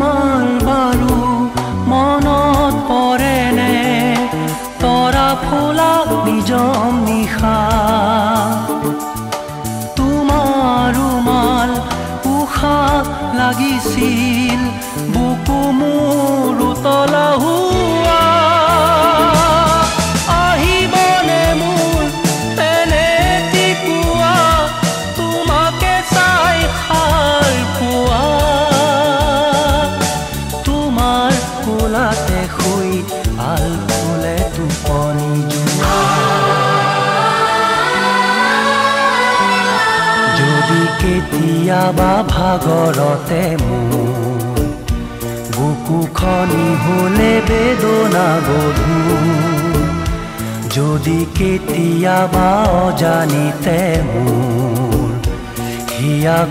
তোমাৰ বাৰু মনত পৰেনে তৰা ফুলা নিজম নিশা তোমাৰ ৰুমাল উশাহ লাগিছিল বুকু মোৰ উতলা হোৱা আহিবনে মোৰ পেনেটি পুৱা তোমাকে চাই সাৰ পোৱা তোমাৰ কোলাতে শুই আল ফুলে টোপনি যোৱা যদি কেতিয়াবা ভাগৰতে মোৰ বুকুখনি হলে বেদনা গধুৰ যদি কেতিয়াবা অজানিতে মোৰ হিয়া